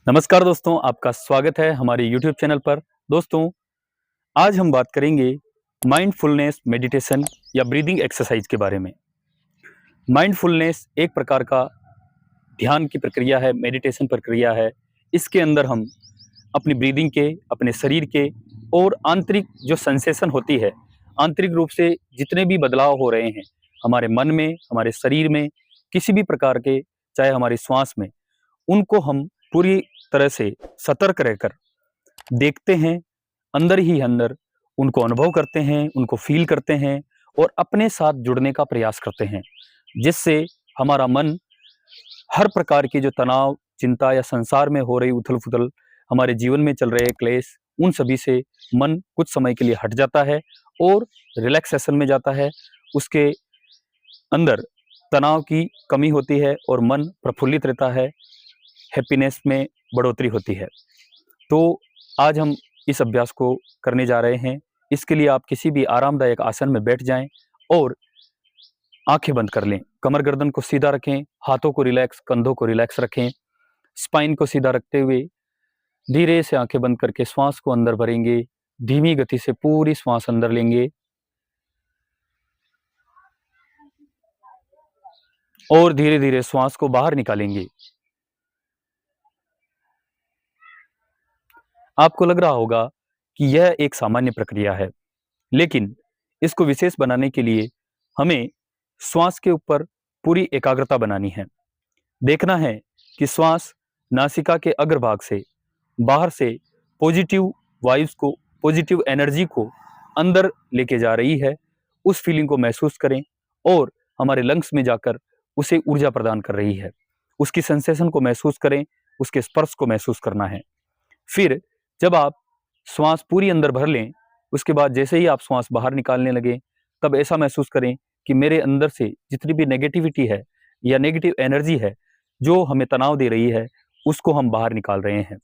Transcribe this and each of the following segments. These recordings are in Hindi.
नमस्कार दोस्तों, आपका स्वागत है हमारे YouTube चैनल पर। दोस्तों, आज हम बात करेंगे माइंडफुलनेस मेडिटेशन या ब्रीदिंग एक्सरसाइज के बारे में। माइंडफुलनेस एक प्रकार का ध्यान की प्रक्रिया है, मेडिटेशन प्रक्रिया है। इसके अंदर हम अपनी ब्रीदिंग के, अपने शरीर के और आंतरिक जो सेंसेशन होती है, आंतरिक रूप से जितने भी बदलाव हो रहे हैं, हमारे मन में, हमारे शरीर में, किसी भी प्रकार के, चाहे हमारी श्वास में, उनको हम पूरी तरह से सतर्क रहकर देखते हैं, अंदर ही अंदर उनको अनुभव करते हैं, उनको फ़ील करते हैं और अपने साथ जुड़ने का प्रयास करते हैं। जिससे हमारा मन हर प्रकार के जो तनाव, चिंता या संसार में हो रही उथल-पुथल, हमारे जीवन में चल रहे क्लेश, उन सभी से मन कुछ समय के लिए हट जाता है और रिलैक्सेशन में जाता है। उसके अंदर तनाव की कमी होती है और मन प्रफुल्लित रहता है, हैप्पीनेस में बढ़ोतरी होती है। तो आज हम इस अभ्यास को करने जा रहे हैं। इसके लिए आप किसी भी आरामदायक आसन में बैठ जाएँ और आँखें बंद कर लें। कमर गर्दन को सीधा रखें, हाथों को रिलैक्स, कंधों को रिलैक्स रखें। स्पाइन को सीधा रखते हुए धीरे से आँखें बंद करके श्वास को अंदर भरेंगे। धीमी गति से पूरी श्वास अंदर लेंगे और धीरे-धीरे श्वास को बाहर निकालेंगे। आपको लग रहा होगा कि यह एक सामान्य प्रक्रिया है, लेकिन इसको विशेष बनाने के लिए हमें श्वास के ऊपर पूरी एकाग्रता बनानी है। देखना है कि श्वास नासिका के अग्रभाग से बाहर से पॉजिटिव वाइब्स को, पॉजिटिव एनर्जी को अंदर लेके जा रही है। उस फीलिंग को महसूस करें और हमारे लंग्स में जाकर उसे ऊर्जा प्रदान कर रही है। उसकी सेंसेशन को महसूस करें, उसके स्पर्श को महसूस करना है। फिर जब आप श्वास पूरी अंदर भर लें, उसके बाद जैसे ही आप श्वास बाहर निकालने लगें, तब ऐसा महसूस करें कि मेरे अंदर से जितनी भी नेगेटिविटी है या नेगेटिव एनर्जी है, जो हमें तनाव दे रही है, उसको हम बाहर निकाल रहे हैं।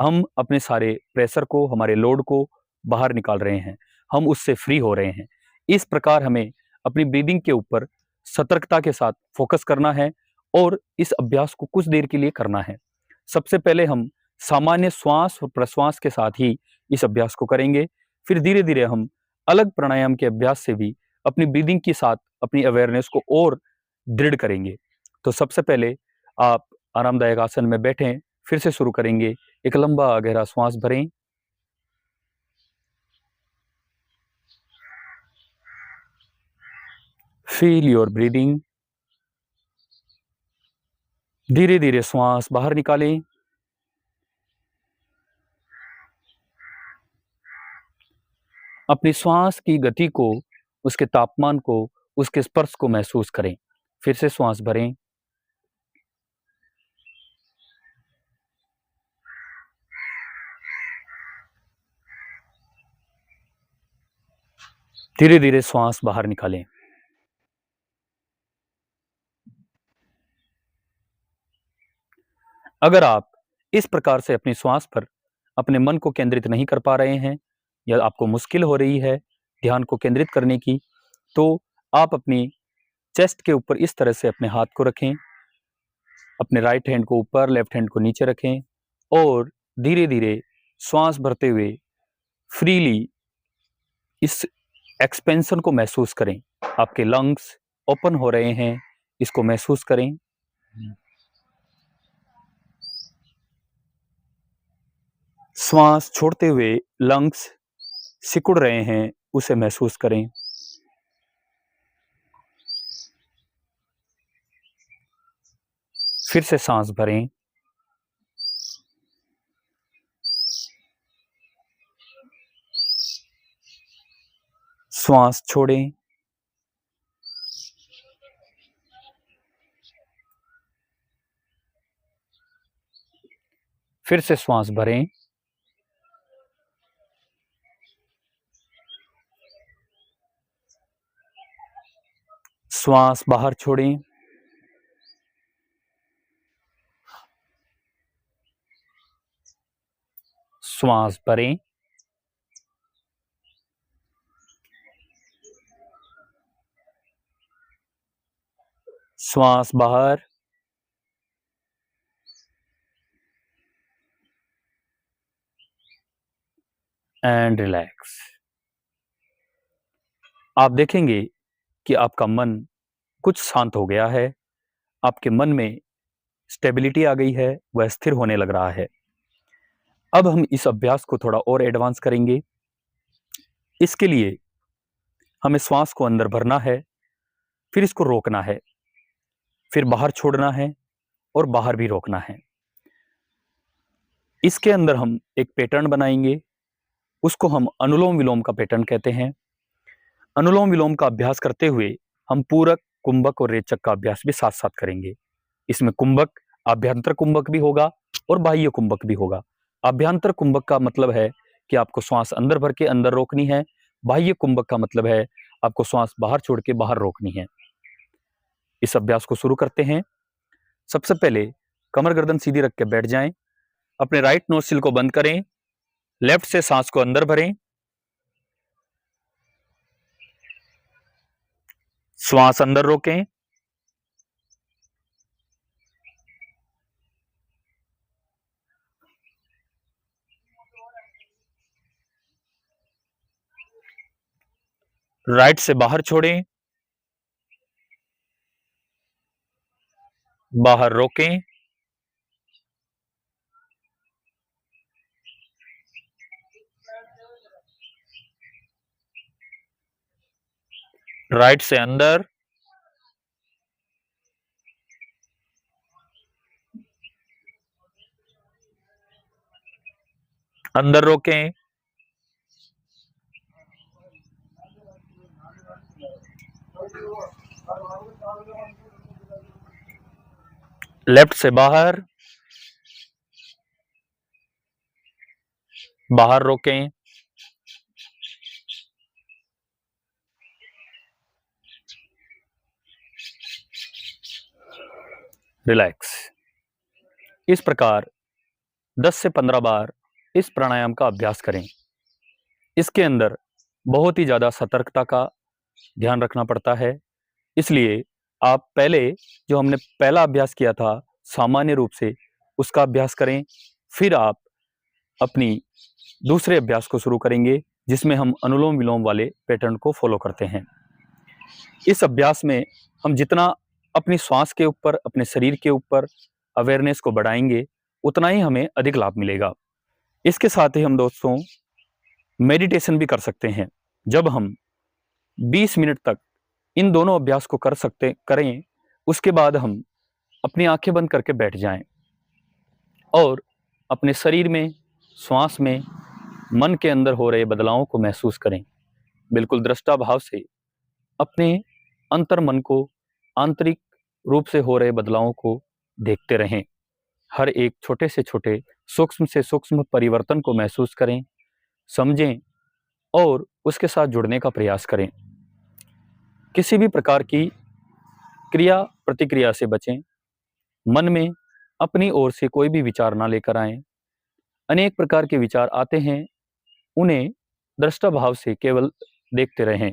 हम अपने सारे प्रेशर को, हमारे लोड को बाहर निकाल रहे हैं। हम उससे फ्री हो रहे हैं। इस प्रकार हमें अपनी ब्रीदिंग के ऊपर सतर्कता के साथ फोकस करना है और इस अभ्यास को कुछ देर के लिए करना है। सबसे पहले हम सामान्य श्वास और प्रश्वास के साथ ही इस अभ्यास को करेंगे। फिर धीरे-धीरे हम अलग प्राणायाम के अभ्यास से भी अपनी ब्रीदिंग के साथ अपनी अवेयरनेस को और दृढ़ करेंगे। तो सबसे पहले आप आरामदायक आसन में बैठें, फिर से शुरू करेंगे। एक लंबा गहरा श्वास भरें। Feel your breathing. धीरे-धीरे श्वास बाहर निकालें। अपनी श्वास की गति को, उसके तापमान को, उसके स्पर्श को महसूस करें। फिर से श्वास भरें। धीरे-धीरे श्वास बाहर निकालें। अगर आप इस प्रकार से अपनी श्वास पर अपने मन को केंद्रित नहीं कर पा रहे हैं या आपको मुश्किल हो रही है ध्यान को केंद्रित करने की, तो आप अपनी चेस्ट के ऊपर इस तरह से अपने हाथ को रखें। अपने राइट हैंड को ऊपर, लेफ्ट हैंड को नीचे रखें और धीरे-धीरे श्वास भरते हुए फ्रीली इस एक्सपेंशन को महसूस करें। आपके लंग्स ओपन हो रहे हैं, इसको महसूस करें। श्वास छोड़ते हुए लंग्स सिकुड़ रहे हैं, उसे महसूस करें। फिर से सांस भरें। श्वास छोड़ें। फिर से श्वास भरें। श्वास बाहर छोड़ें। श्वास भरें। श्वास बाहर। And relax. आप देखेंगे कि आपका मन कुछ शांत हो गया है, आपके मन में स्टेबिलिटी आ गई है, वह स्थिर होने लग रहा है। अब हम इस अभ्यास को थोड़ा और एडवांस करेंगे। इसके लिए हमें श्वास को अंदर भरना है, फिर इसको रोकना है, फिर बाहर छोड़ना है और बाहर भी रोकना है। इसके अंदर हम एक पैटर्न बनाएंगे, उसको हम अनुलोम विलोम का पैटर्न कहते हैं। अनुलोम विलोम का अभ्यास करते हुए हम पूरक, कुंभक और रेचक का अभ्यास भी साथ साथ करेंगे। इसमें कुंभक, आभ्यंतर कुंभक भी होगा और बाह्य कुंभक भी होगा। आभ्यंतर कुंभक का मतलब है कि आपको श्वास अंदर भर के अंदर रोकनी है, बाह्य कुंभक का मतलब है आपको श्वास बाहर छोड़ के बाहर रोकनी है। इस अभ्यास को शुरू करते हैं। सबसे पहले कमर गर्दन सीधी रख के बैठ जाएं, अपने राइट नोस्ट्रिल को बंद करें, लेफ्ट से सांस को अंदर भरें, श्वास अंदर रोकें, राइट से बाहर छोड़ें, बाहर रोकें, राइट से अंदर, अंदर रोकें, लेफ्ट से बाहर, बाहर रोकें, रिलैक्स। इस प्रकार 10 से 15 बार इस प्राणायाम का अभ्यास करें। इसके अंदर बहुत ही ज़्यादा सतर्कता का ध्यान रखना पड़ता है, इसलिए आप पहले जो हमने पहला अभ्यास किया था सामान्य रूप से उसका अभ्यास करें, फिर आप अपनी दूसरे अभ्यास को शुरू करेंगे जिसमें हम अनुलोम विलोम वाले पैटर्न को फॉलो करते हैं। इस अभ्यास में हम जितना अपनी श्वास के ऊपर, अपने शरीर के ऊपर अवेयरनेस को बढ़ाएंगे, उतना ही हमें अधिक लाभ मिलेगा। इसके साथ ही हम दोस्तों मेडिटेशन भी कर सकते हैं। जब हम 20 मिनट तक इन दोनों अभ्यास को करें, उसके बाद हम अपनी आंखें बंद करके बैठ जाएं और अपने शरीर में, श्वास में, मन के अंदर हो रहे बदलावों को महसूस करें। बिल्कुल दृष्टा भाव से अपने अंतर मन को, आंतरिक रूप से हो रहे बदलावों को देखते रहें। हर एक छोटे से छोटे, सूक्ष्म से सूक्ष्म परिवर्तन को महसूस करें, समझें और उसके साथ जुड़ने का प्रयास करें। किसी भी प्रकार की क्रिया प्रतिक्रिया से बचें। मन में अपनी ओर से कोई भी विचार ना लेकर आएं। अनेक प्रकार के विचार आते हैं, उन्हें दृष्टा भाव से केवल देखते रहें।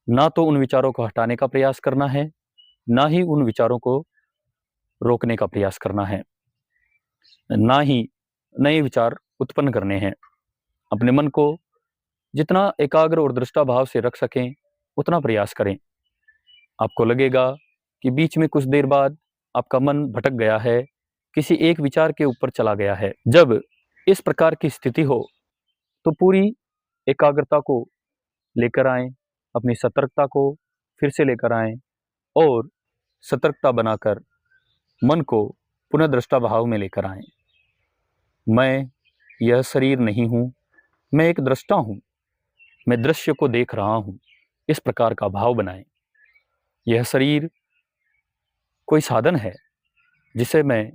ना तो उन विचारों को हटाने का प्रयास करना है, ना ही उन विचारों को रोकने का प्रयास करना है, ना ही नए विचार उत्पन्न करने हैं। अपने मन को जितना एकाग्र और दृष्टा भाव से रख सकें उतना प्रयास करें। आपको लगेगा कि बीच में कुछ देर बाद आपका मन भटक गया है, किसी एक विचार के ऊपर चला गया है। जब इस प्रकार की स्थिति हो तो पूरी एकाग्रता को लेकर आएं, अपनी सतर्कता को फिर से लेकर आएं और सतर्कता बनाकर मन को पुनः दृष्टा भाव में लेकर आएं। मैं यह शरीर नहीं हूँ, मैं एक दृष्टा हूँ, मैं दृश्य को देख रहा हूँ, इस प्रकार का भाव बनाएं। यह शरीर कोई साधन है जिसे मैं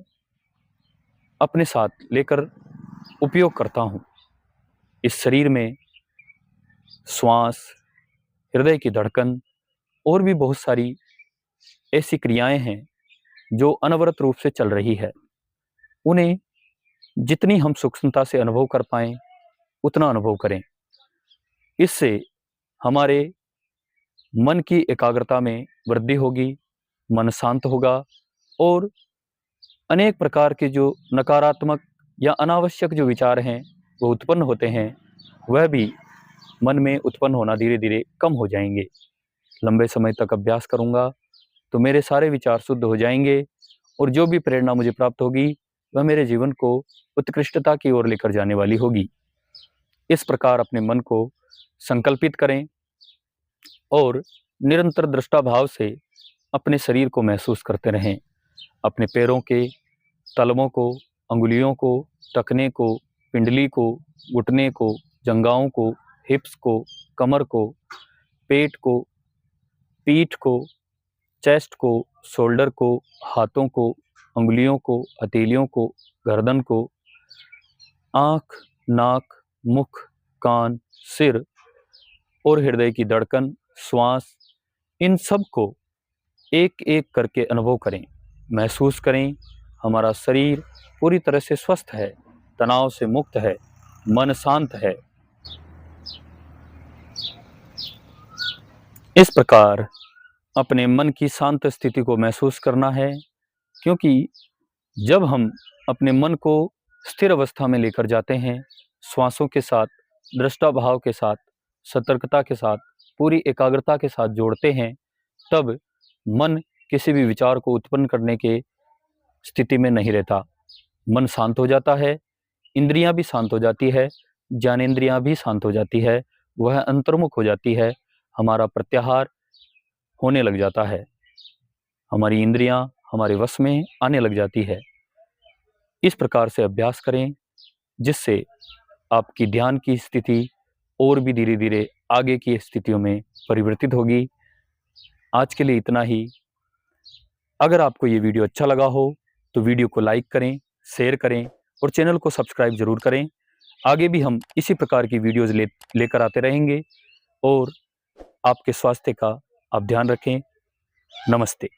अपने साथ लेकर उपयोग करता हूँ। इस शरीर में श्वास, हृदय की धड़कन और भी बहुत सारी ऐसी क्रियाएं हैं जो अनवरत रूप से चल रही है। उन्हें जितनी हम सूक्ष्मता से अनुभव कर पाएं उतना अनुभव करें। इससे हमारे मन की एकाग्रता में वृद्धि होगी, मन शांत होगा और अनेक प्रकार के जो नकारात्मक या अनावश्यक जो विचार हैं वो उत्पन्न होते हैं, वह भी मन में उत्पन्न होना धीरे धीरे कम हो जाएंगे। लंबे समय तक अभ्यास करूँगा तो मेरे सारे विचार शुद्ध हो जाएंगे और जो भी प्रेरणा मुझे प्राप्त होगी वह मेरे जीवन को उत्कृष्टता की ओर लेकर जाने वाली होगी। इस प्रकार अपने मन को संकल्पित करें और निरंतर दृष्टा भाव से अपने शरीर को महसूस करते रहें। अपने पैरों के तलवों को, अंगुलियों को, टखने को, पिंडली को, घुटने को, जंघाओं को, हिप्स को, कमर को, पेट को, पीठ को, चेस्ट को, शोल्डर को, हाथों को, अंगुलियों को, हथेलियों को, गर्दन को, आँख, नाक, मुख, कान, सिर और हृदय की धड़कन, श्वास, इन सब को एक एक करके अनुभव करें, महसूस करें। हमारा शरीर पूरी तरह से स्वस्थ है, तनाव से मुक्त है, मन शांत है। इस प्रकार अपने मन की शांत स्थिति को महसूस करना है, क्योंकि जब हम अपने मन को स्थिर अवस्था में लेकर जाते हैं, श्वासों के साथ, दृष्टा भाव के साथ, सतर्कता के साथ, पूरी एकाग्रता के साथ जोड़ते हैं, तब मन किसी भी विचार को उत्पन्न करने के स्थिति में नहीं रहता। मन शांत हो जाता है, इंद्रियां भी शांत हो जाती है, ज्ञानेंद्रियां भी शांत हो जाती है, वह अंतर्मुख हो जाती है, हमारा प्रत्याहार होने लग जाता है, हमारी इंद्रियां हमारे वश में आने लग जाती है। इस प्रकार से अभ्यास करें जिससे आपकी ध्यान की स्थिति और भी धीरे धीरे आगे की स्थितियों में परिवर्तित होगी। आज के लिए इतना ही। अगर आपको ये वीडियो अच्छा लगा हो तो वीडियो को लाइक करें, शेयर करें और चैनल को सब्सक्राइब जरूर करें। आगे भी हम इसी प्रकार की वीडियोज़ लेकर आते रहेंगे और आपके स्वास्थ्य का आप ध्यान रखें। नमस्ते।